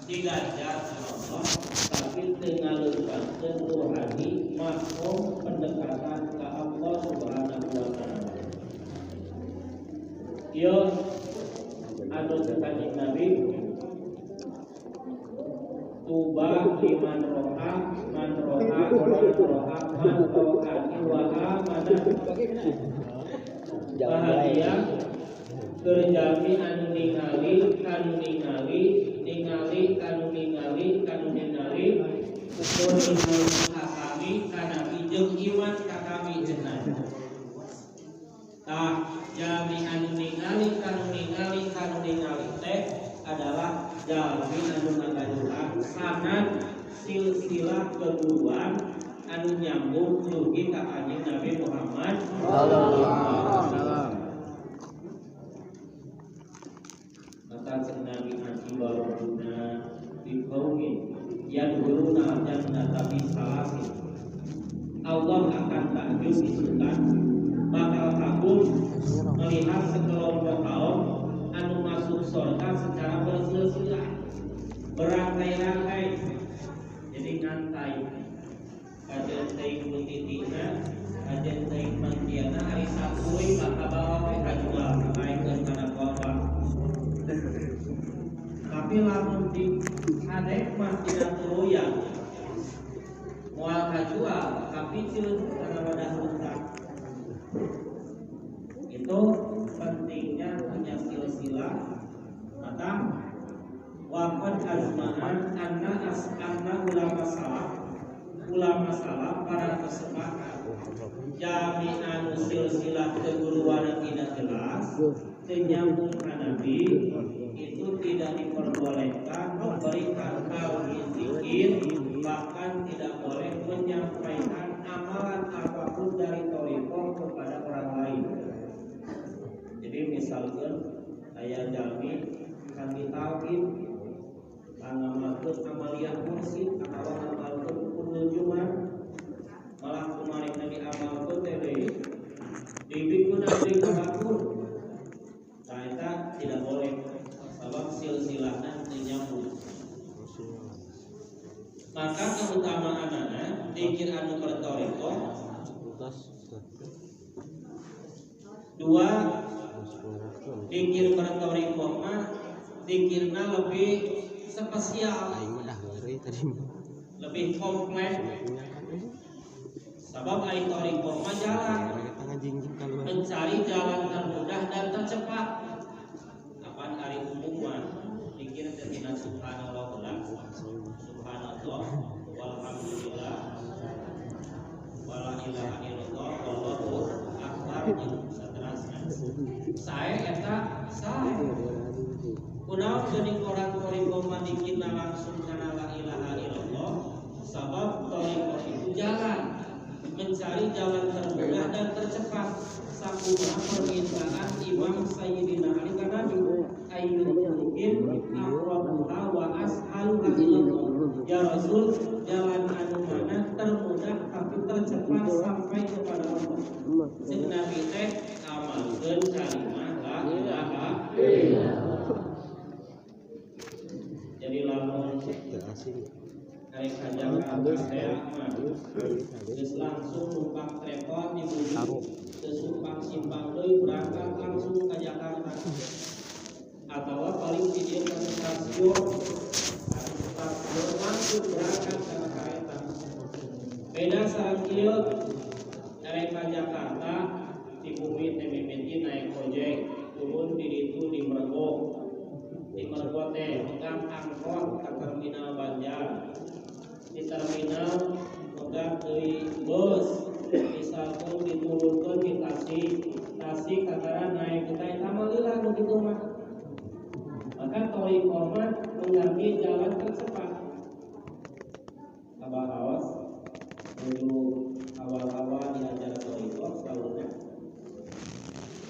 digajar Allah tapi tengaleukeun rohani makom pendekatan ke Allah Subhanahu wa taala. Ieu anu Kanjeng Nabi tuba liman roha man rohani wa amana bahagia kerjami anu ningali ukur iman kami kana jeung iman ka kami cenah tah jami anu ningali teh adalah jami anu ngagaduhan sanad silsilah keguruan anu nyambung dugi ka Kanjeng Nabi Muhammad sallallahu alaihi wasallam. Maka Nabi Nabi biqaumin yadkhuluna jannata bisalasin. Allah akan takjub isukan bakal kagum melihat sekelompok kaum anu masuk surga secara bersilsilah berangkai-rangkai jadi ngantai kajen teuing putitina kajen teuing mantiana hari Sabtu bakal bawa ka jual kaekeun kana korban. Tapi lamun di hadek mah tidak teroyak moal kajual tapi cileun kana wadah hutang. Itu pentingnya punya silsilah. Maka waqad azma'an anna ulama salaf para sepakat jami'an silsilah keguruan tidak jelas menyambung ke Nabi itu tidak diperbolehkan memberikan tauhid zikir, bahkan tidak boleh menyampaikan amalan apapun dari thariqah kepada orang lain. Jadi misalkan aya jalmi kami tauhid ngamalkeun amaliyah mursid atau ngamalkeun rukun Jumat malah kemarin Nabi amalkeun teh dibikuna deui kabakun. Nah, eta tidak boleh sebab silsilahna teu nyambung. Maka keutamaanana zikir anu berthariqah dua zikir berthariqah mah zikirna lebih spesial, lebih kompleks. Sebab ai thariqah mah jalan mencari jalan termudah dan tercepat. Kapan hari umum mah zikir terhina subhanallah subhanallah walhamdulillah wala ilaha illallah wallahu akbar jeung saterusna. Sae eta sae kunaon geuning orang thariqah mah dikirna langsung kana la ilaha illallah sabab thariqah itu jalan mencari jalan termudah dan tercepat. Sakumaha permintaan Imam Sayyidina Ali kana ayyul mungkin aqrabuha wa ashaluha ilallah. Ya Rasul, jalan anu mana termudah tapi tercepat sampai kepada Allah. Jeung Nabi teh amalkeun kalimat la ilaha illallah. Jadi lamun dari Jakarta saya terus langsung numpang telepon di Budi sesumpang simpang deui berangkat langsung ke Jakarta atau paling di stasiun langsung berangkat ke kereta. Beda sareng kieu dari Jakarta di Bumi TMMT naik ojek turun di ditu di Mergo teh megang angkot ke terminal Banjar. Di terminal megang deui bus misalkan diturunkan di Tasik kataran naik kita eta mah lila nu kitu mah. Maka thariqah mah mengganti jalan tercepat. Abah awas dulu awal-awal diajar thariqah selalunya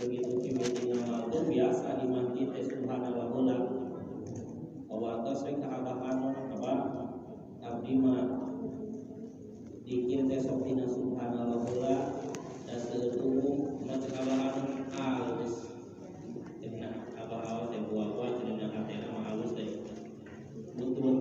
begitu kimiti ngamal tuh biasa di masjid subhanallah heula. Awatos we ka abahan abah abdi mah dikir teh sok dina subhanallah heula da seueuh maca kabahan alus. Cenah abah awas teh buah-buah cenah hatena mah alus teh. Betul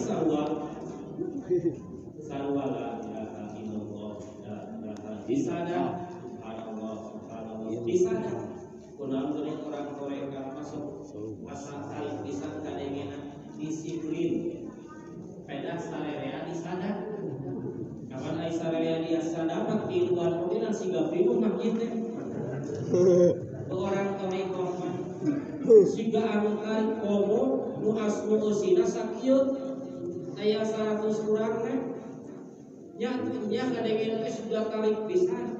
sarwa la ilaha illallah disada subhanallah disada kunaon geuning urang toreka masuk asal kali pisan kadengena disiplin pedah sarea disada kapan ai sarea dia sadap di luar mobilan siga bingung mah kitu orang toreka mah siga anu kali komo nu asmu usina sakieu aya 100 urang teh nya kadengena sudah kali pisan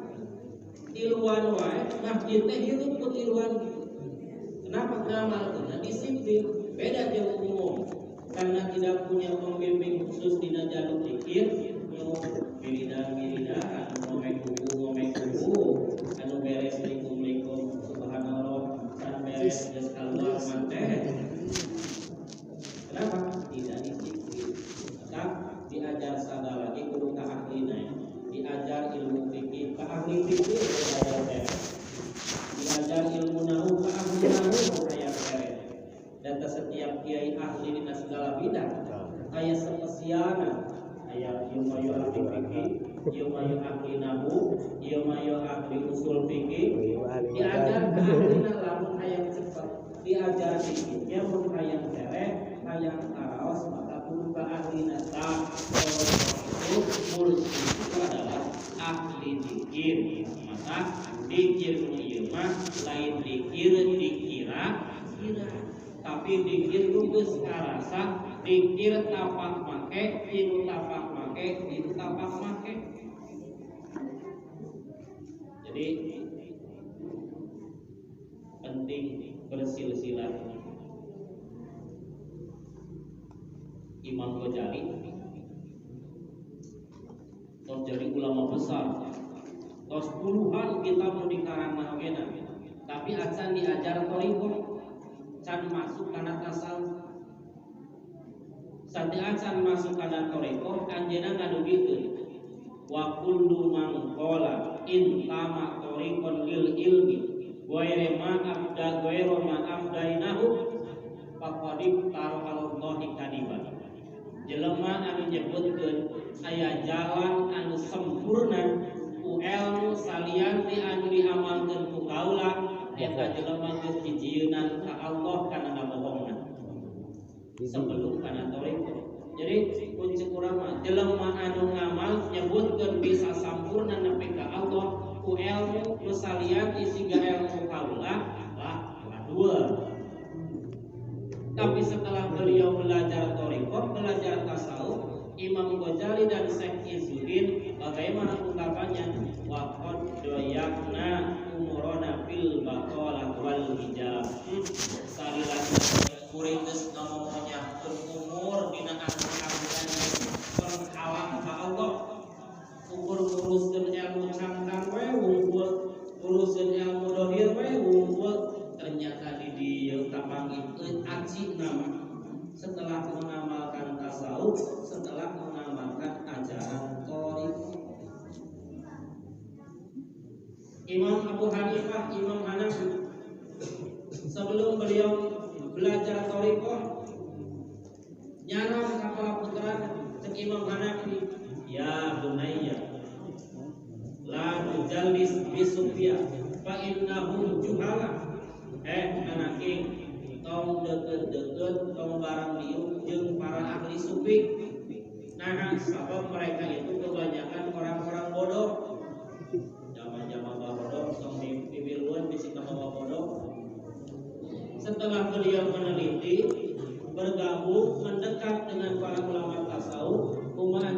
tiluan wae masjid teh hidup ku tiluan. Kenapa ngamalkeunna disiplin beda jeung umum karena tidak punya pembimbing khusus dina jalur zikir nu wiridan anu ngomeng kuku anu beres assalamualaikum subhanallah san beres geus kaluar mah teh. Kenapa tidak disiplin? Maka diajar sagala lagi kudu ka ahlina, diajar ilmu fikih ka ahli fikih diajar ilmu nahwu ka ahli nahwu aya kere. Dan setiap kiai ahli dina segala bidang aya spesialna, aya ieu mah ahli fikih, ieu mah ahli nahwu, ieu mah ahli usul fikih. Diajar ka ahlina lamun hayang cepet, diajar fikihnya mun hayang kere, hayang karaos maka kudu ka ahlina tah. Murid itu adalah ahli zikir, maka zikir ieu mah lain zikir dikira, tapi zikir nu geus karasa, zikir tapak make, tilu tapak make, tilu tapak make. Jadi penting bersilsilah. Imam Ghazali tos jadi ulama besar, tos puluhan kitab nu dikarangna ogena, tapi acan diajar thariqah, can masuk kana tasawuf. Sati acan masuk kana thariqah, anjeunna ngadugikeun wa kullu man qala in tama thariqan lil ilmi ghairu ma afdainahu faqad tarakallahi kadiban. Jelema anu nyebutkeun aya jalan anu sempurna ku ilmu salian ti anu diamalkeun ku kaula eta jelema geus jijieun ka Allah kana ngabohongna sebelum kana thariqah. Jadi kunci urang mah jelema anu ngamal nyebutkeun bisa sampurna nepi ka Allah ku ilmu nu salian isiga ilmu kaula lah dua. Tapi setelah beliau belajar thariqah, belajar tasawuf, Imam Ghazali dan Syekh Izzuddin bagaimana ungkapannya? Wa qad doyakna umurana fil baqalah wal hijab. Salila kuring geus ngamomonya umur dina anu-anuan penghalang ka Allah. Ukur-uruskeun ilmu cangkang we wungkul, uruskeun ilmu dohir we wungkul. Ternyata di dieu kapanggih aji nama setelah mengamalkan tasawuf, setelah mengamalkan ajaran thariqah. Imam Abu Hanifah, Imam Hanafi sebelum beliau belajar thariqah nyaram kapal putra cek Imam Hanafi, ya bunayya la tujallis bisufya fa innahum juhala. Anak tong deket-deket tong barang liuk jeung para ahli sufi. Nah, sebab mereka itu kebanyakan orang-orang bodoh. Zaman-zaman bodoh tong dipiluan bisi ka bodoh. Setelah beliau meneliti, bergabung, mendekat dengan para ulama tasawuf, kumaha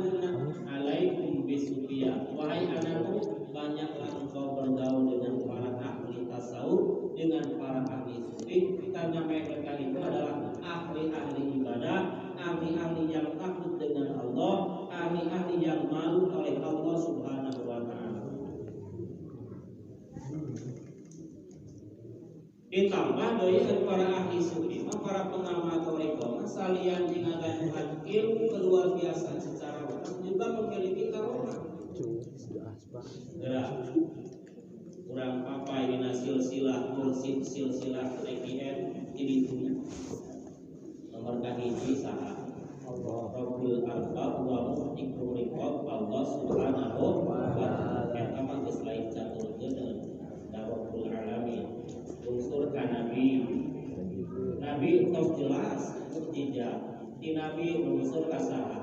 alaikum bisufiyah. Wahai anakku, banyaklah engkau bergaul dengan para ahli tasawuf, dengan para ahli sufi, karena mereka itu adalah ahli-ahli ibadah, ahli-ahli yang takut dengan Allah, ahli-ahli yang malu oleh Allah Subhanahu wa ta'ala. Ditambah doi para ahli sufi, para pengamat thariqah salian ngagantungan ilmu luar biasa secara umum juga memiliki karomah. Kurang papai dina silsilah mursid silsilah TPN jadi nomor kahiji saha Rabbul Arbab wa Muhtikul Riqab Allah Subhanahu wa ta'ala. Eta mah geus lain caturkeun da Rabbul Alamin. Unsur ka Nabi tos jelas mukjizat. Di Nabi unsur ka saha?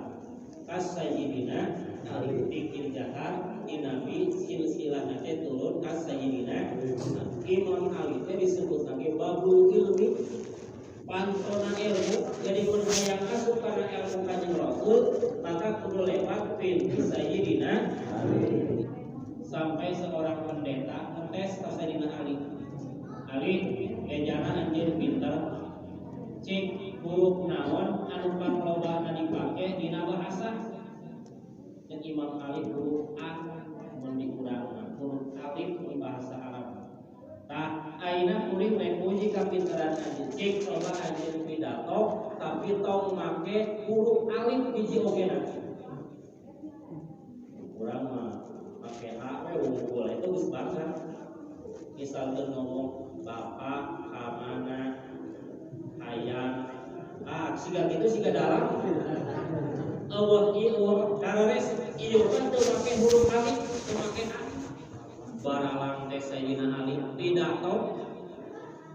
Kas Sayyidina Ali pikir jahar di Nabi silsilah teh turun kas Sayyidina Imam Ali teh disebut sebagai babul ilmi, pantona ilmu. Jadi mun hayang asup kana ilmu Kanjeng Rasul maka kudu lewat pintu Sayyidina Ali. Sampai seorang pendeta ngetes ka Sayyidina Ali. Ali, ejana anjeun pinter. Cek huruf naon anu panglobana dipake dina bahasa. Dan Imam Ali huruf A mun dikurangna, huruf alif di bahasa Arab. Tah ayeuna kuring rek uji kapinteran anjeun. Cek coba anjeun pidato tapi tong make huruf alif hiji ogena. Urang mah make A we unggul itu geus bangsat. Misalkan ngomong bapak, kamana, ayah, siga gitu siga dalam. Allah ieu karares ieu kan teu make huruf alif, teu make a. Baralang teh Sayyidina Ali pidato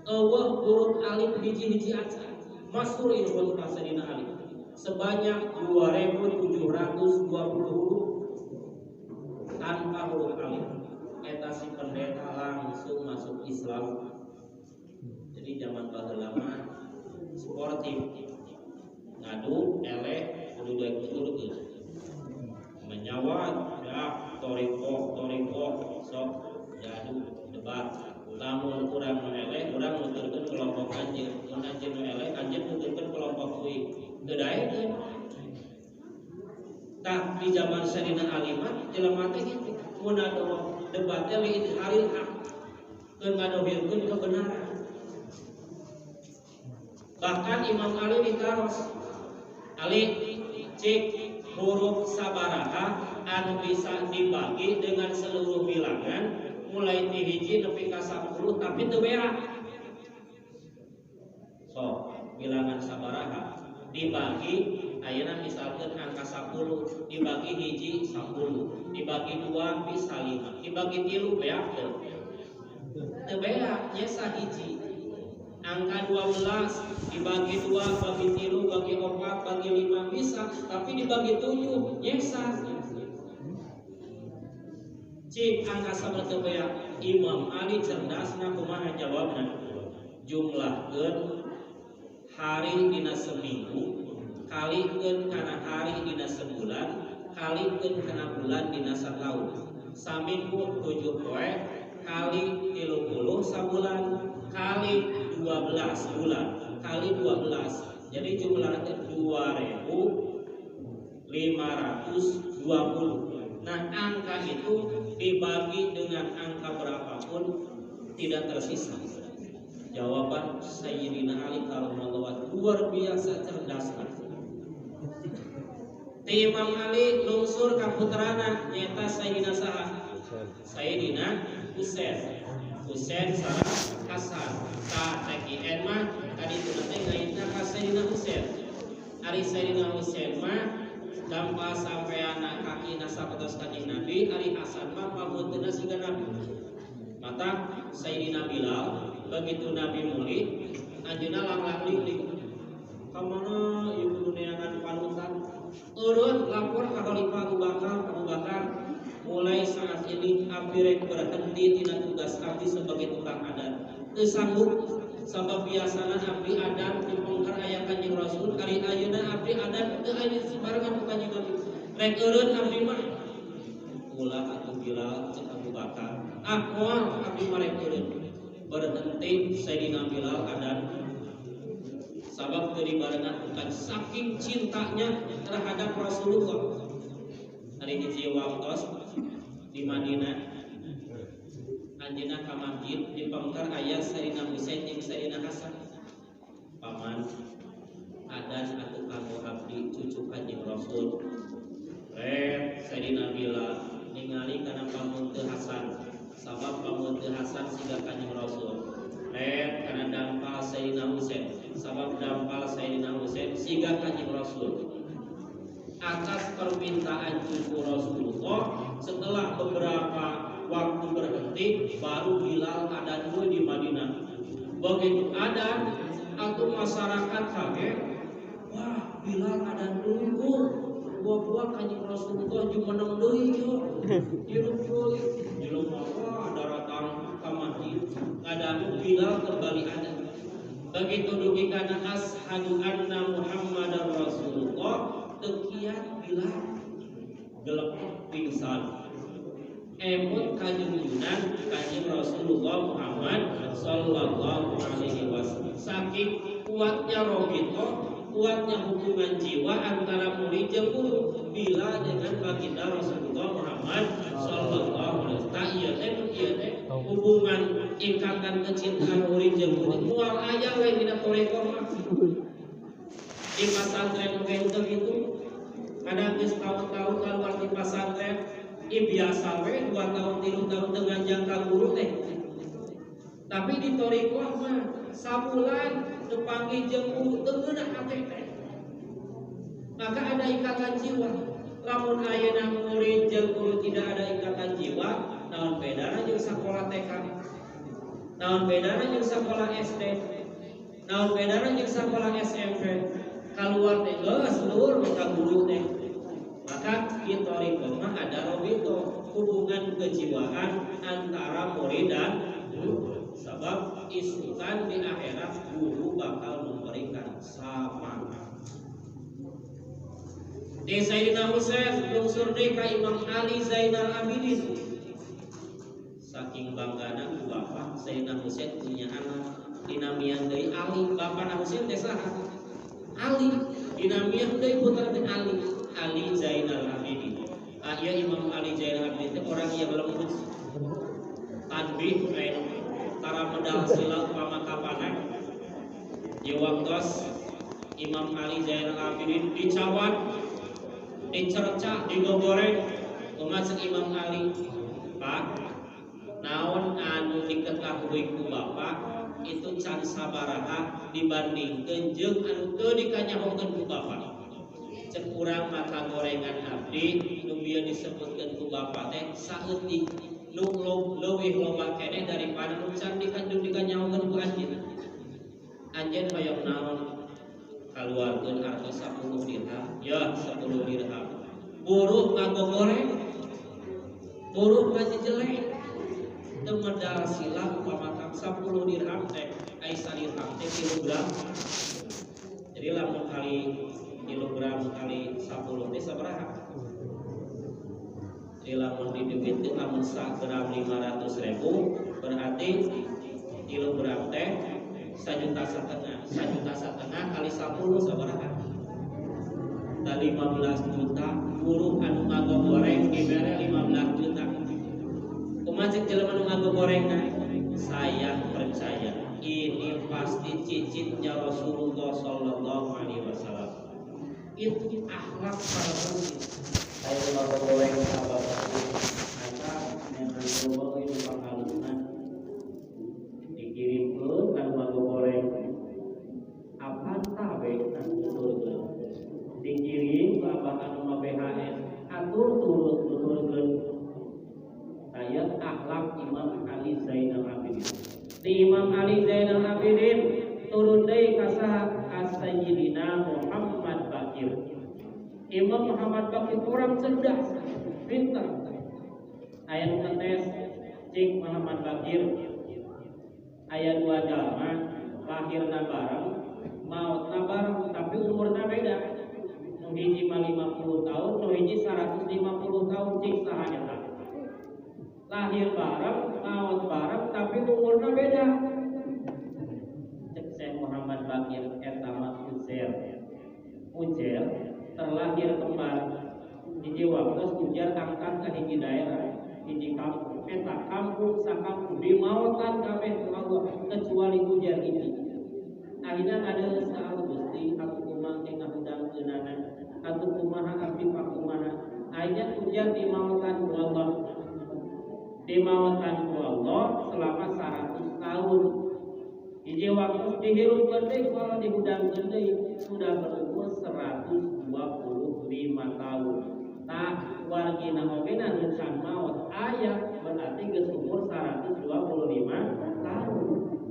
Allah huruf alif hiji-hiji aja. Masyhur ilmu Sayyidina Ali. Sebanyak 2720 huruf tanpa huruf alif. Eta si pendeta langsung masuk Islam. Jadi zaman baheula mah sportif, ngadu eleh kudu diturutkeun, menyawat ya toriko sok jadu debat. Lamun urang nu eleh urang nuturkeun kelompok anjeun, mun anjeun nu eleh anjeun nuturkeun kelompok uing. Teu dae teh. Tah di zaman Sayyidina Ali mah jelema teh kitu mun ado debatnya li halil hak keur ngadohirkeun kebenaran. Bahkan Imam Ali ditaros Ali cek huruf sabaraha anu bisa dibagi dengan seluruh bilangan mulai ti hiji nepi ka 10 tapi teu beak. So, bilangan sabaraha dibagi ayeuna misalkan angka 10 dibagi hiji 10, dibagi 2 bisa 5, dibagi 3 beak teu. Teu beak nya sahiji. Angka 12 dibagi 2, bagi 3, bagi 4, bagi 5 bisa, tapi dibagi 7 nya sah. Cik angka 11 teu beak. Imam Ali cerdasna kumaha jawabna? Jumlahkeun hari dina seminggu kalikeun kana hari dina sebulan kalikeun kana bulan dina sataun. Saminggu 7 poe kali 30 sabulan kali 12 bulan kali 12. Jadi jumlahnya 2520. Nah, angka itu dibagi dengan angka berapapun tidak tersisa. Jawaban Sayyidina Ali karramallahu luar biasa cerdasnya. Imam Ali lungsur ka putrana nyata Sayyidina saha? Sayyidina Husain sareng Hasan. Ta TKN mah tadi teh ngaitna ka Sayyidina Husain. Ari Sayyidina Husain mah dampa sampeana kaki sapatos kanjeng Nabi, ari Hasan mah pameuteuna siga Nabi. Mata Sayyidina Bilal begitu Nabi mulih anjeunna lang-lang kamana ieu duneangan panutan urut lapor ka Khalifah Abu Bakar mulai saat ini abdi rek berhenti tina tugas abdi sebagai tukang adat teu sanggup sabab biasana abdi adat di pengker aya Kanjeng Rasul ari ayeuna abdi adat teu aya sabarengan ku Kanjeng Nabi rek eureun abdi mah ulah atuh Bilal cek Abu Bakar moal abdi mah rek eureun berhenti Sayyidina Bilal adan sabab dari barengan bukan saking cintanya terhadap Rasulullah. Hari hiji waktos di Madinah anjeunna ka masjid di pangkar aya Sayyidina Husain jeung Sayyidina Hasan. Paman adan atuh kanggo abdi cucu Kanjeng Rasul. Sayyidina Bilal ningali kana pamun teu Hasan sabab pamun teu Hasan siga Kanjeng Rasul. Karena dampal Sayyidina Husain sabab dampal Sayyidina Husain siga Kanjeng Rasul. atas permintaan cucu Rasulullah. Setelah beberapa waktu berhenti, baru Bilal adzan dulu di Madinah. Begitu adzan, atau masyarakat kaget, wah Bilal adzan dulu, buah-buah kanjeng Rasulullah cuma menang deui yo. Hirup deui. Jelema ada datang ka masjid, adzan Bilal kembali adzan. Begitu dugi kana asyhadu anna Muhammadar Rasulullah, tekian Bilal gelap pingsan. Emut kajunjunan kanjeng Rasulullah Muhammad sallallahu alaihi wasallam. Saking kuatnya robito, kuatnya hubungan jiwa antara murid jeung guru bila dengan baginda Rasulullah Muhammad sallallahu alaihi wasallam. Ieu teh hubungan ikatan kecintaan murid jeung guru moal aya we dina toreko mah. Di pesantren oge kitu. Kadang geus tahun-tahun keluar di pesantren biasa we 2 tahun 3 tahun dengan jangka guru teh. Tapi di torikoh mah sabulan dipanggil jeung guru teu ngeunah hate teh. Maka ada ikatan jiwa. Lamun ayeuna murid jeung guru tidak ada ikatan jiwa, naon bedana jeung sakola TK? Naon bedana jeung sakola SD? Naon bedana jeung sakola SMP? Kaluar teh geus luhur ka guru teh. Maka di torikoh mah ada robito, hubungan kejiwaan antara murid dan guru. Sebab isukan di akhirat guru bakal memberikan sama. Di Sayyidina Husain lungsur deui ka Imam Ali Zainal Abidin. Saking banggana ku bapa Sayyidina Husain punya anak dinamian deui Ali. Bapana Husain teh saha? Ali. Dinamian deui putra teh Ali Zainal Abidin. Ieu Imam Ali Zainal Abidin teh orang yang lembut. Tanbih tara medal sila upama kapanan. Di waktos Imam Ali Zainal Abidin dicawan, dicerca, digoreng, kumaha Imam Ali, Pak, naon anu diketahui ku Bapak itu can sabaraha dibandingkeun jeung anu teu dikanyahokeun ku Bapak. Cek urang maka gorengan abdi nu bieu disebutkeun ku Bapak teh saeutik nu leuwih loba keneh daripada nu can dikanyahokeun ku anjeun. Anjeun hoyong naon? Kaluarkeun harta 10 dirham. Ya, 10 dirham. Buruh ngagogoreng. Buruh ngajejelek. Teu medal silang upama 10 dirham teh ai sadirham teh kilogram. Jadi lamun kali kilogram kali 10 teh sabaraha? Jadi lamun diduit lamun 1 gram 500.000 berarti kilogram teh 1,5 juta kali 10 sabaraha? Da 15 juta. Buruh anu ngagogoreng dibere 15 juta. Kumaha cek jelema nu ngagogorengna? Saya percaya ini pasti cicitnya Rasulullah sallallahu alaihi wasallam. Itu akhlak para muslim. Saya ngagogoreng sahabat asa neangan coba itu pakalunan dikirimkeun ka ngagogoreng apa tabe kan turun dikirim ke abah anu mah BHS atur turun saya akhlak Imam Ali Zainal Abidin. Di Imam Ali Zainal Abidin turun deui ka Sayyidina Muhammad Bakir. Imam Muhammad Bakir orang cerdas, pintar. Aya nu ngetes cik Muhammad Bakir aya 2 jalma lahirna bareng, mautna bareng, tapi umurna beda. Nu hiji mah 50 tahun, nu hiji 150 tahun, cik saha eta? Lahir bareng, maut bareng, tapi umurna beda. Cek Syekh Muhammad Bakir eta mah Ujair terlahir kembar. Hiji waktu Ujair angkat ka hiji daerah, hiji kampung. Eta kampung sakampung dimautan kabeh ku Allah kecuali Ujair ini. Akhirnya ada saal Gusti aku kumaha teh ngahudangkeunana, aku kumaha abdi pakumaha. Akhirnya Ujair dimautan ku Allah. Dimautan ku Allah selama 100 tahun. Hiji waktu dihirupkeun deui kalau dihudangkeun deui sudah berumur 125 tahun. lalaki ogena nucan maut aya berarti geus umur 125 tahun.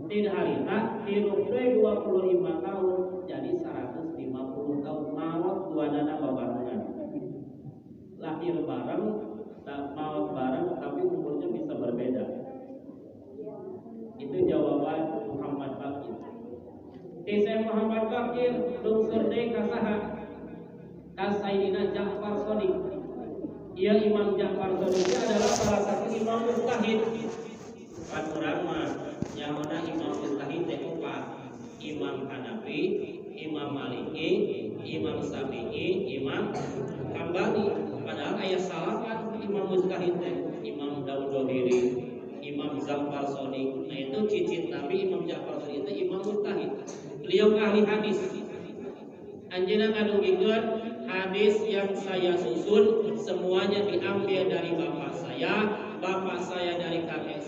Tidak harita hirup deui 25 tahun jadi 150 tahun maut duanana babarengan. Lahir bareng, maut bareng tapi umurnya bisa berbeda. Itu jawaban Muhammad Bakir. Kisah Muhammad Bakir lungsur deui ka saha? Ka Sayyidina Ja'far Shadiq. Ia Imam Ja'far Shadiq adalah salah satu imam mujtahid. Kan urang mah nyaona imam mujtahid teh opat. Imam Hanafi, Imam Maliki, Imam Syafi'i, Imam Hambali. Padahal aya salapan imam mujtahid teh. Imam Daud Dodiri, Imam Ja'far Shadiq. Nah itu cicit Nabi Imam Ja'far Shadiq itu imam mujtahid. Beliau ahli hadis. Anjeunna ngadugikeun hadis yang saya susun semuanya diambil dari bapak saya dari kakek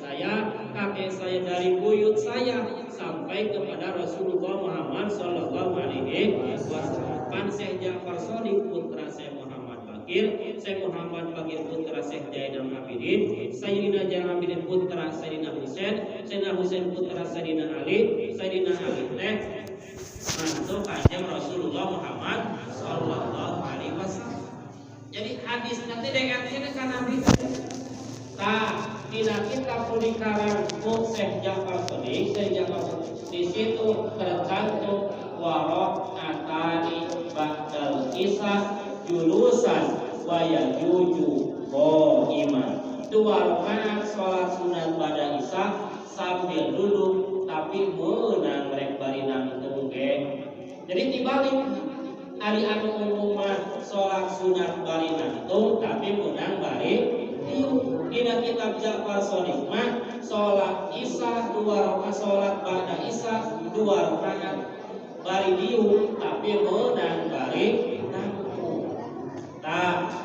saya dari buyut saya sampai kepada Rasulullah Muhammad sallallahu alaihi wasallam. Pan Syekh Ja'far Shadiq putra Syekh Muhammad Bakir, Syekh Muhammad Bakir putra Syekh Zainal Abidin, Sayyidina Zainal Abidin putra Sayyidina Husain, Sayyidina Husain putra Sayyidina Ali, Sayyidina Ali teh mantu kanjeng Rasulullah Muhammad sallallahu alaihi wasallam. Jadi hadis nanti dekatnya kan Nabi. Dina kitab dikarang ku Syekh Ja'far Shadiq, di situ tercantum warokatani ba'dal isya julusan wa yajuju iman. Dua rakaat salat sunat pada isya sambil duduk tapi meunang rek bari nangtung ge. Jadi dibalik ari anu umum mah salat sunat bari nangtung tapi meunang bari diuk. Dina kitab Ja'far Shadiq mah salat isya dua rakaat, salat pada isya dua rakaat bari diuk tapi meunang bari nangtung.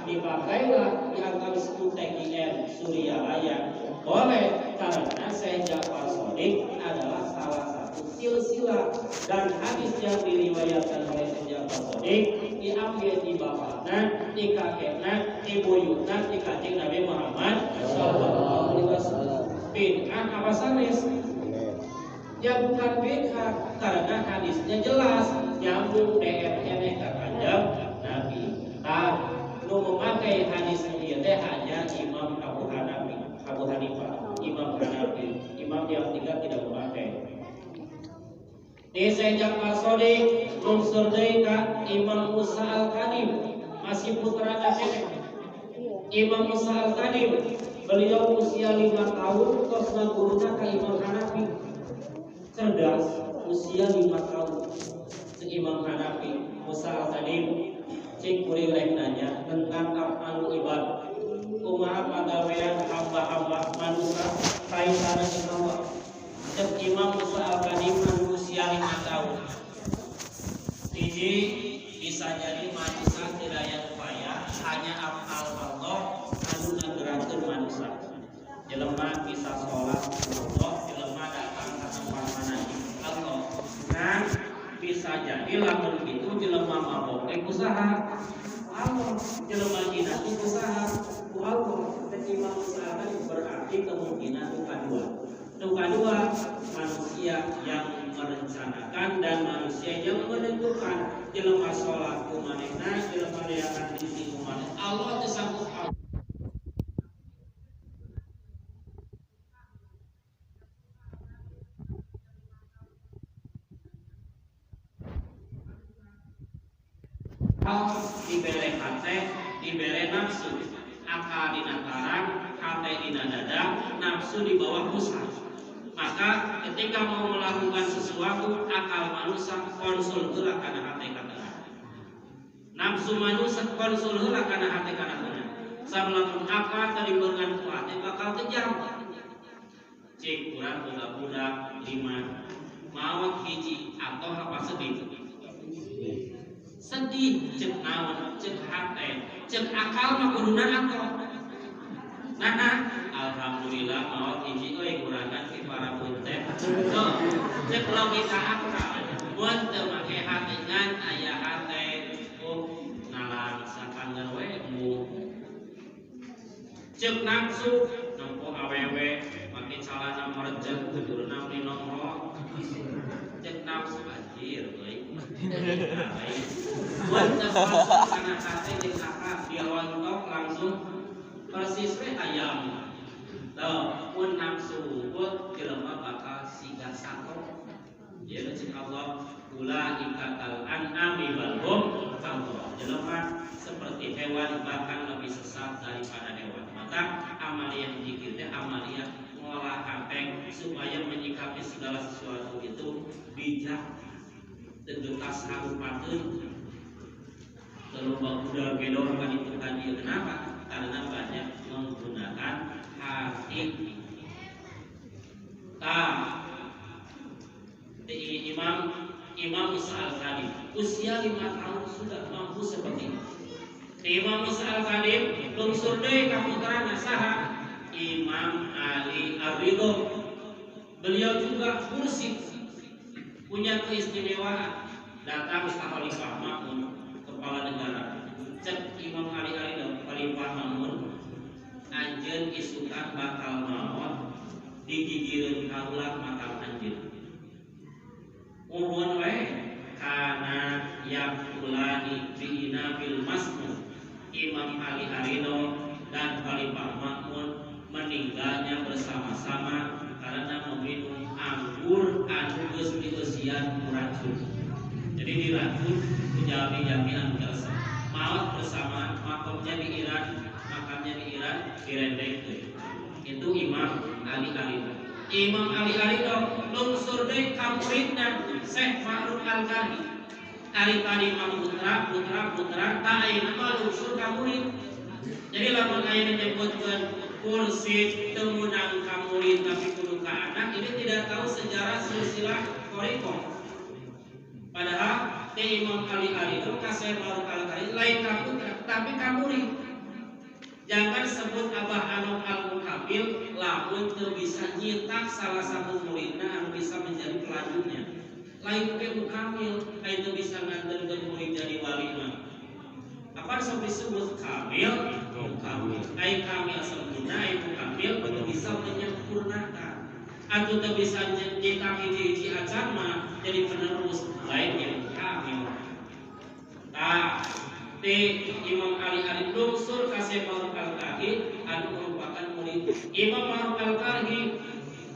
Dipakailah di antara TGM Surya Raya boleh karena Syekh Ja'far Shadiq adalah salah satu silsilah dan hadis yang diriwayatkan oleh Syekh Ja'far Shadiq diambil di bapakna, di kakekna, di buyutna, di kanjeng Nabi Muhammad sallallahu alaihi wasallam. Bid'ah apa sanes? Ya bukan bid'ah karena hadisnya jelas nyambung DNA ka kanjeng Nabi. Nu memakai hadis ieu teh hanya Imam Abu Hanifah, Imam Hanafi. Imam yang tiga tidak memakai. Di Syekh Ja'far Shadiq lungsur deui ka Imam Musa Al-Kadim, masih putra Nabi. Imam Musa Al-Kadim beliau usia 5 tahun tosna guruna ka Imam Hanafi. Cerdas, usia 5 tahun. Imam Hanafi, Musa Al-Kadim cik kuring rek nanya tentang af'alul ibad. Kumaha pagawean hamba-hamba manusia kaitanna jeung Allah. Cek Imam Musa Al-Kadim anu usia 5 tahun. Hiji bisa jadi manusia teu daya upaya hanya af'al Allah anu ngagerakeun manusia. Jelema bisa salat Allah, jelema datang ka tempat manajib Allah. Nah, bisa jadi lamun itu jelema mabok usaha Allah, jelema dina usaha ku Allah. Imam usaha berarti kemungkinan kedua manusia yang merencanakan dan manusia yang menentukan. Jelema salat kumanehna, jelema dayakan diri kumaneh Allah teu sanggup. Dibere hate, dibere nafsu, akal dina tarang, hate dina dada, nafsu di bawah pusat. Maka ketika mau melakukan sesuatu, akal manusia konsul heula kana hate kana. Nafsu manusia konsul heula kana hate kana. Samlamun akal tadi beungan ku hate bakal kejam. Cek urang budak-budak 5 maot hiji atau apa sedih. Sedih cek naon, cek hate, cek akal mah kuduna akal. Nah, alhamdulillah maot hiji euy kurangan ti para punten. So, cek logika akal. Mun teu make hate ngan aya hate, nalang sakanggar we embung. Cek nafsu nampo awewe make calana merejet tudurna beli nongkrong. Cek nafsu anjir euy. Mun teu masuk kana hate jeung akal dirontok langsung persis we ayam. Tuh, mun nafsu pun jelema bakal siga sato. Ya cek Allah ulaika kal an'ami bal hum kal jelema seperti hewan bahkan lebih sesat daripada hewan. Maka amalia zikir teh amalia ngolah hapeng supaya menyikapi segala sesuatu itu bijak dan getas harupakeun. Kalau udah gedor kan itu tadi kenapa? Karena banyak menggunakan hati. Imam Musa Al-Khadim usia 5 tahun sudah mampu seperti ini. Imam Musa Al-Khadim lungsur deui ka putrana saha? Imam Ali Ar-Ridho. Beliau juga mursyid, punya keistimewaan. Datang ke Khalifah Ma'mun, kepala negara. Cek Imam Ali Ar-Ridho, Khalifah Ma'mun, anjeun isukan bakal maot digigireun kaulah makam anjeun. Urun we kana yaqulani bina bil masmun. Imam Ali Ar-Ridho dan Khalifah Ma'mun meninggalnya bersama-sama karena meminum anggur anu geus dieusian racun. Jadi diracun menjadi anu kerasa. Maut bersama makamnya di Iran, direndeng. Itu Imam Ali Ar-Ridho. Imam Ali Ar-Ridho lungsur deui ka muridna Syekh Fa'ruk Al-Karhi. Ari tadi mah putra tak ayeuna mah lungsur ka murid. Jadi lamun ayeuna nyebutkeun kursi teu meunang ka murid tapi kudu ka anak, ini tidak tahu sejarah silsilah thariqah. Padahal ti Imam Ali Ar-Ridho ka Syekh Fa'ruk Al-Karhi lain ka putra tapi ka murid. Jangan sebut Abah Anom Al-Mukabil lamun teu bisa nyitak salah satu muridna anu bisa menjadi pelanjutnya. Lain ke mukamil, lain teu bisa nganterkeun murid jadi wali mah. Apa disebut kamil? Mukamil. Ai kamil sempurna, ai mukamil teu bisa menyempurnakan. Atau teu bisa nyitak hiji-hiji acan mah jadi penerus, lain yang kamil. Imam Ali Ar-Ridho lungsur ka Syekh Fa'ruk Al-Karhi anu merupakan murid. Imam Fa'ruk Al-Karhi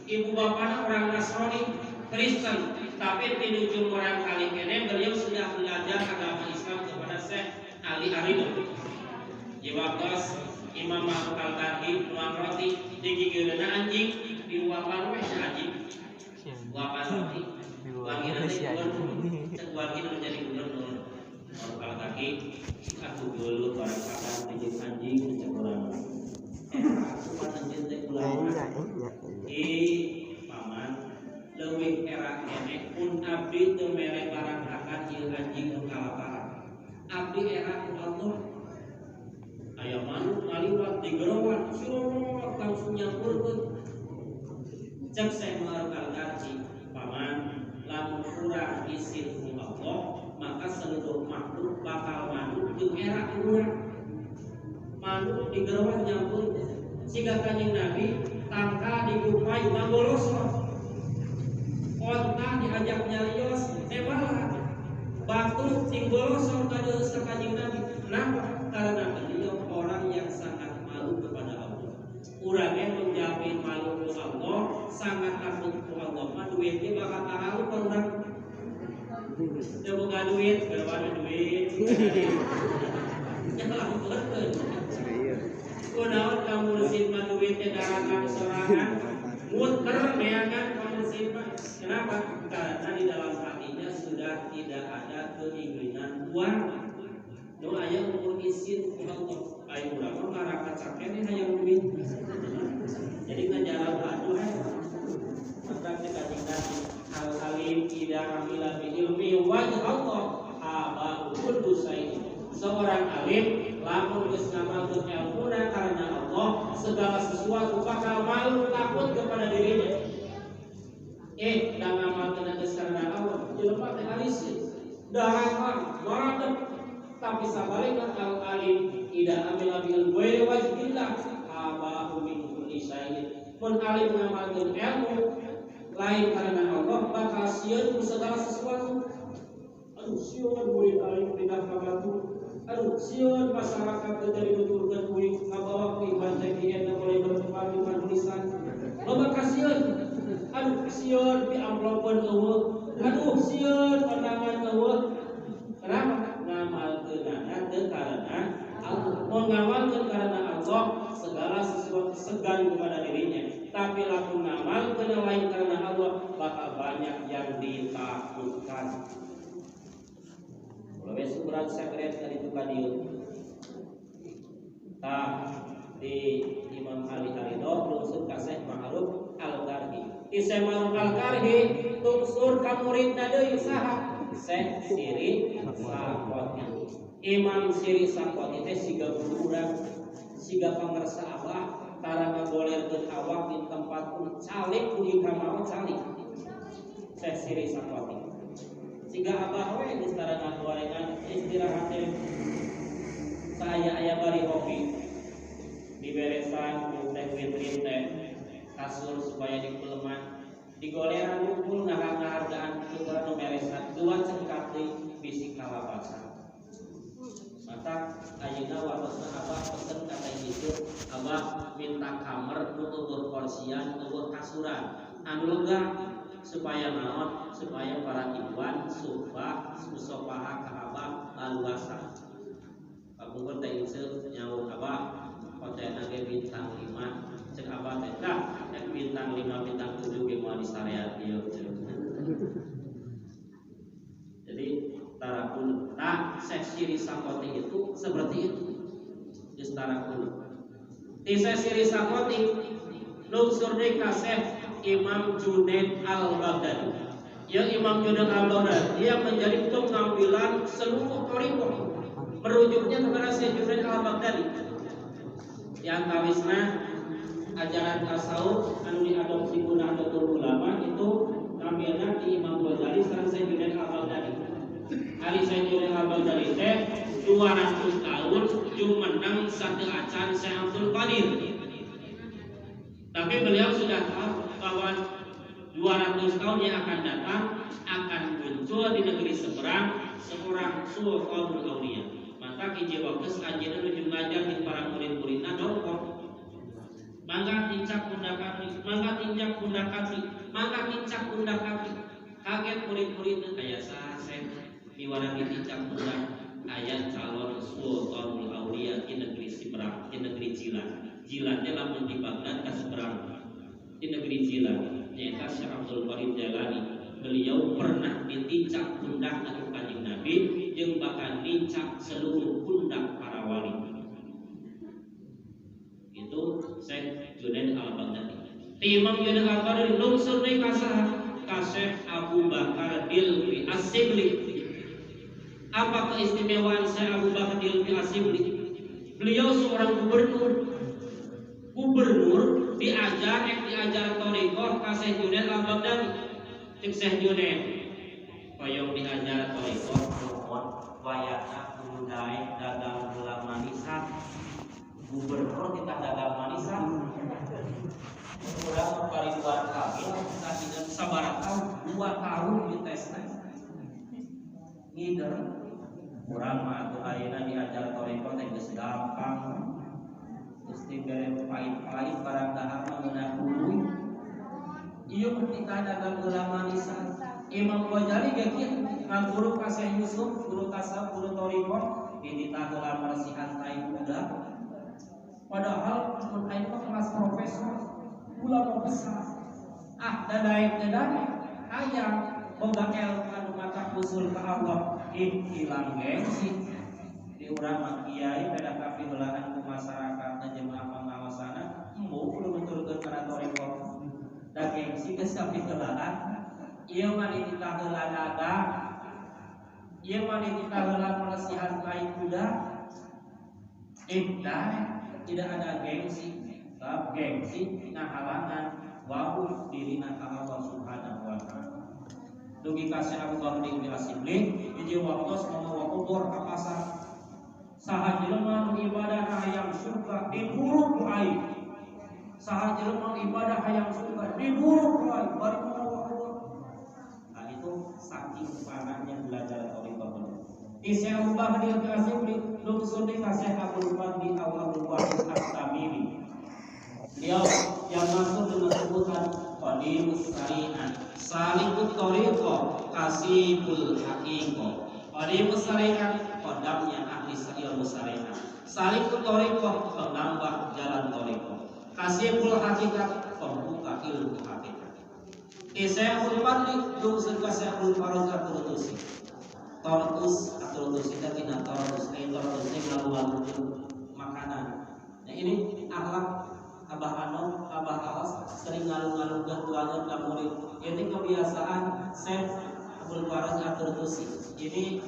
ibu bapana orang Nasrani, Kristen, tapi tinuju orang kali kene beliau sudah belajar agama Islam kepada Syekh Ali Ar-Ridho. Jiwatos Imam Fa'ruk Al-Karhi nuang roti digigireuna anjing diuapan we anjing. Uapan roti. Wangireuna cek wangi menjadi gubernur. Fa'ruk Al-Karhi aku geuleuh barang kapan dijieun anjing cek urang. Aku anjeun teh ulang. Paman leuwih era kene pun abdi teu mere barang akan ieu anjing nu kalaparan. Abdi era ku Allah. Aya manuk ngaliwat digerowan, surot langsung nyampurkeun. Cek Syekh Fa'ruk Al-Karhi, paman lamun urang izin ku Allah, maka seluruh makhluk bakal manuk jeung era urang. Manuk digerowan nyampurkeun. Siga Kanjeng Nabi tangka dikupai manggolosor. Onta diajak nyarios tebala. Batu tinggolosor kadeus ka Kanjeng Nabi. Kenapa? Karena beliau orang yang sangat malu kepada Allah. Urangnya menjamin malu ke Allah, sangat takut ke Allah. Mah duitnya bakal tahu ke urang. Teu boga duit, gara duit. Jangan betul. Kunaon kamu mursid mah duitnya darangan sorangan, muter neangan kamu mursid mah. Kenapa? Karena di dalam hatinya sudah tidak ada keinginan uang. Nu aya umur izin ku Allah. Aya urang mah maraka cakene hayang duit. Jadi ngajaran aduh maka kita Nabi al-alim ida amila bi ilmi wajh Allah aba kullu syai. Seorang alim lamun geus ngamalkeun ilmuna karena Allah, segala sesuatu bakal malu takut kepada dirinya. Da ngamalkeun geus karena Allah, jelema teh alisin. Darah maradep tapi sabalikna al-alim ida amila bi ilmi wajhillah abahu min kulli syai'in. Mun alim ngamalkeun ilmu lain karena Allah bakal sieun ku segala sesuatu. Aduh sieun murid alim pindah ka batu. Aduh sieun masyarakat teu jadi nuturkeun murid ngabawa ku iman TGN boleh berkembang di tulisan. Loba kasieun. Aduh sieun di amplopkeun eueuh. Aduh sieun kondangan eueuh. Kenapa? Ngamalkeunana teu karena Allah. Mun ngamalkeun karena Allah segala sesuatu segan kepada dirinya. Tapi lamun ngamalkeun lain karena Allah bakal banyak yang ditakutkan. Kalau besok berat sekret dari itu kadieu. Tah di Imam Ali Arido lungsur ka Syekh Ma'ruf Al-Karhi. Ki Syekh Ma'ruf Al-Karhi lungsur ka muridna deui saha? Syekh Siri Sakoti. Imam Siri Sakoti teh siga guru urang, siga pangarsa Allah, tara ngagolerkeun awak di tempat pun calik kudu kamao calik. Syekh Siri Sakoti. Siga abah we geus tara ngagorengan istirahat teh. Saya aya bari kopi. Diberesan teh witrin teh kasur supaya dipeleman. Digoleran ngumpul ngahargaan putra nu beresan dua cengkat deui bisi kalabasan. Mata ayeuna watosna abah pesen kata kitu, abah minta kamar nu eueuh porsian, eueuh kasuran. Anu lega supaya naon? Supaya para ikhwan supah musofaha ka abah laluasa. Pamungkur teh inseup nyawa abah hotelna ge bintang 5. Cek abah teh tah bintang 5 bintang 7 ge moal disareat ieu. Jadi tarakun Syekh Siri Sakoti itu seperti itu. Geus tarakun. Di Syekh Siri Sakoti lungsur deui ka Syekh Imam Junaid Al-Baghdadi. Ya Imam Junaid Al-Baghdadi dia menjadi pengambilan seluruh thariqah. Merujuknya kepada Syekh Junaid Al-Baghdadi. Yang kawisna ajaran tasawuf anu diadopsi ku Nahdlatul Ulama itu ngambilna di Imam Ghazali sareng Syekh Junaid Al-Baghdadi. Ali Syekh Junaid Al-Baghdadi teh 200 tahun jumeneng sateu acan Syekh Abdul Qadir. Tapi beliau sudah tahu bahwa 200 tahun yang akan datang akan muncul di negeri seberang seorang Sultanul Auliya. Maka hiji waktu anjeunna nuju ngajar di para murid-muridna dongkok. Mangga tincak pundak kaki, mangga tinjak pundak kaki, mangga tincak pundak kaki. Kaget murid-murid aya saha Syekh diwarani tincak pundak aya calon Sultanul Auliya di negeri seberang, di negeri Jilan. Jilan teh lamun di Baghdad ka seberang. Di negeri Jilan nyaeta Syekh Abdul Qadir Jailani. Beliau pernah ditincak pundak ku Kanjeng Nabi jeung bahkan nincak seluruh pundak para wali. Itu Syekh Junaid Al-Baghdadi. Imam Junaid Al-Baghdadi lungsur deui ka Syekh Abu Bakar Dilbi As-Sibli. Apa keistimewaan Syekh Abu Bakar Dilbi As-Sibli? Beliau seorang gubernur diajar thariqah ka Syekh Junaid Al-Baghdadi. Cek Syekh Junaid hoyong diajar thariqah nuhun wayahna kudu daek dagang gula manisan. Gubernur kita dagang manisan. Urang paribuan kamil sakieu sabaraha tahun 2 tahun ditesna. Ngider urang mah atuh ayeuna diajar thariqah teh geus gampang. Geus dibere pait-pait barang dahar mah meunang uluy. Ieu ketika dagang gula manisan. Imam Ghazali ge kieu ngaguru ka Syekh Yusuf, guru tasawuf, guru thariqah, dititah heula marsihan tai kuda. Padahal mun aing mah kelas profesor, ulama besar. Dadaek aya boga ilmu anu mata usul ka Allah, hilang gengsi. Di urang mah kiai beda kapiheulahan ku masyarakat jemaah pangaosana, embuh kudu nuturkeun kana thariqah. Da gengsi geus kapiheulahan. Ieu mah dititah heula dagang. Ieu mah dititah heula marsihan tai kuda. Tidak ada gengsi, sebab gengsi ngahalangan wa'ud dirina ka Allah Subhanahu wa ta'ala. Dugi ka Syekh Abu Bakar bin As-Sibli hiji waktos mau kubur ka pasar. Saha jelema nu ibadah hayang surga diburu ku aing. saha jelema ibadah hayang suka diburuk wae bari Allah. Nah itu saking panahnya belajar tauhid. Isya ubah dia kasih lungsur di kasih Abdul Fadli Awalul Wahid At-Tamimi. Beliau yang masuk dengan sebutan Qadimus Syari'ah, Salikut Thariqah, Kasibul Haqiqah. Qadimus Syari'ah, kodamnya ahli ilmu syariah. Salikut Thariqah, penambah jalan thariqah. Kasibul Haqiqah, pembuka ilmu hakikat. Isya Abdul Fadli lungsur kasih Abdul Faraj At-Turtusi. Tortus atau kita tidak tortus, tortus ini lalu makanan. Nah ini akhlak Abah Anom, Abah Awas sering ngalu-ngalu banget ke murid. Ini kebiasaan Syekh Abdul Faraj At-Turtusi. Ini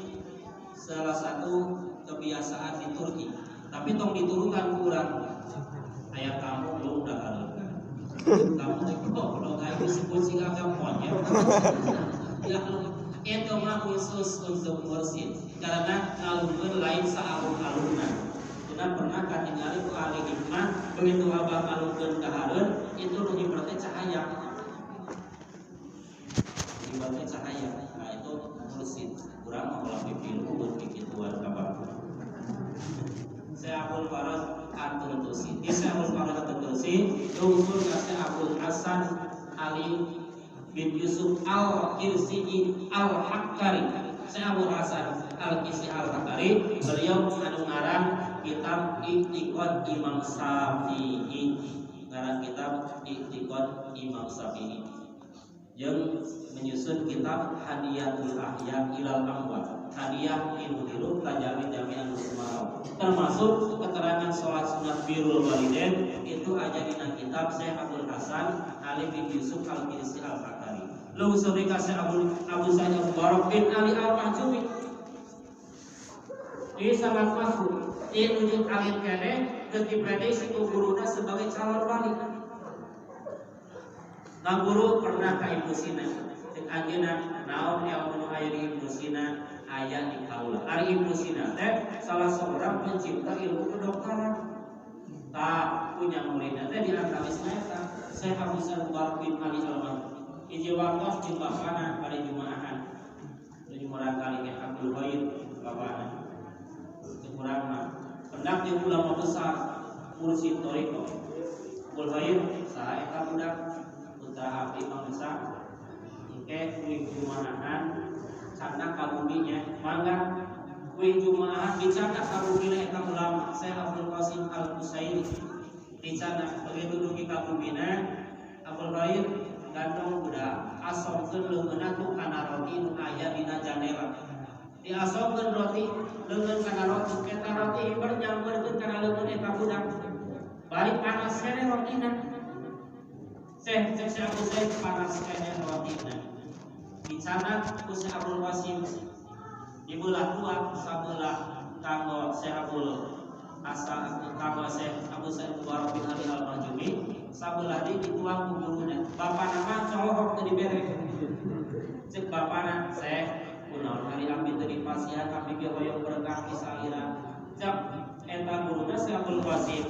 salah satu kebiasaan di Turki. Tapi tong diturunkan kurang. Ayah kamu belum dah ada. Kamu kalau kayak disebut sih agak monyet. Ya itu mah khusus untuk mursid karena ngalungkeun lain saalun-alunna. Kita pernah katingali ku ahli hikmah begitu abah ngalungkeun ka hareun itu nu ibaratna cahaya. Ibaratna cahaya. Nah itu mursid. Urang mah ulah pipilu buat bikin tuan kabar. Saya Abdul Faraj At-Turtusi. Saya Abdul Faraj At-Turtusi lungsur ka Syekh Abdul Hasan Ali bin Yusuf Al-Kirsi'i Al-Haqqari. Saya Abu Hasan Al-Kirsi'i Al-Haqqari. Beliau anu ngarang kitab I'tiqad Imam Syafi'i. Ngarang kitab I'tiqad Imam Syafi'i. Yang menyusun kitab Hadiyatul Ahya Ilal Amwat. Hadiah Inuhirup Tajami Jami'an Usmarau. Termasuk keterangan sholat sunat birrul walidain itu aja di kitab Syekh Abdul Hasan Ali bin Yusuf Al-Kirsi'i Al-Haqqari. Lalu sore kasih Abu Sa'id Al-Mubarak bin Ali Al-Mahjumi. Ini sangat masyhur. Ini nunjuk alit kene ketika prediksi guruna sebagai calon wali. Nah guru pernah ke Ibnu Sina. Cek anjeunna naon yang anu aya di Ibnu Sina aya di kaula. Ari Ibnu Sina teh salah seorang pencipta ilmu kedokteran. Tak punya muridnya teh di antara eta Syekh Abu Sa'id Al-Mubarak bin Ali Al-Mahjumi. Iji wakaf di bapana pada Jumaahan. Jumaahan kali ke Abdul Ghaib bapana. Sekurang mah pendak di ulama besar mursyid thariqah. Abdul Ghaib saha eta budak putra abdi Imam besar. Engke kuing Jumaahan canda kabuminya mangga kuing Jumaahan dicanda kabumina eta ulama Syekh Abdul Qasim Al-Husaini. Dicanda begitu dugi kabumina Abdul Ghaib gandong budak asomkeun leungeunna tu kana roti nu aya dina jandela. Diasomkeun roti leungeun kana roti eta roti bernyamperkeun kana leungeun eta budak. Balik panas kene rotina. Syekh Abu Sa'id panas kene rotina. Dicana ku Syekh Abdul Qasim dibelah dua sabelah kanggo Syekh Abdul Hasan kanggo Syekh Abu Sa'id Al-Mubarak bin Ali Al-Mahjumi. Sabelah di dituang ku guruna. Bapak nama colok tadi bere. Cek bapana Syekh kunaon kali abdi teu dipasihan abdi ge hoyong berkah di saira. Cek eta guruna Syekh Abdul Qasim.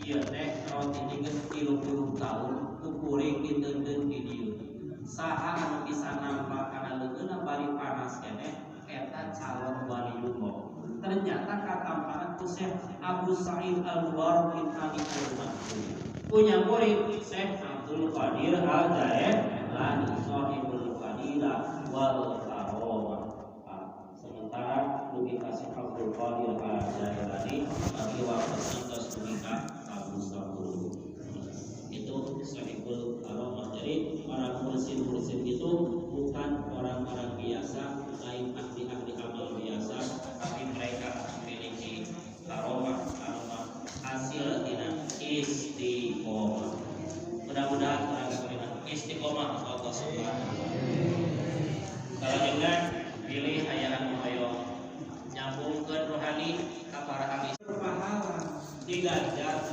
Ieu teh roti geus 30 tahun kukuring diteundeun di dieu. Saha anu bisa nampak kana leungeunna bari panas keneh eta calon waliullah. Ternyata katamparan ku Syekh Abu Sa'id Al-Mubarak bin Ali Al-Mahjumi. Punya murid Syekh Abdul Qadir Al-Jailani Shahibul Fadilah wal Karamah. Sementara dugi ka Syekh Abdul Qadir Al-Jailani bagi wafasan tos dugi ka Abu Sa'id. Itu Shahibul Karamah. Jadi para mursyid-mursyid itu bukan orang-orang biasa, lain ahli-ahli amal biasa, tapi mereka memiliki karamah hasil dina istiqomah. Mudah-mudahan kita istiqomah Allah Subhanahu wa taala. Kalau jangan pilih hayaan moyo nyambungkeun rohani ka para ahli berpahala diganjar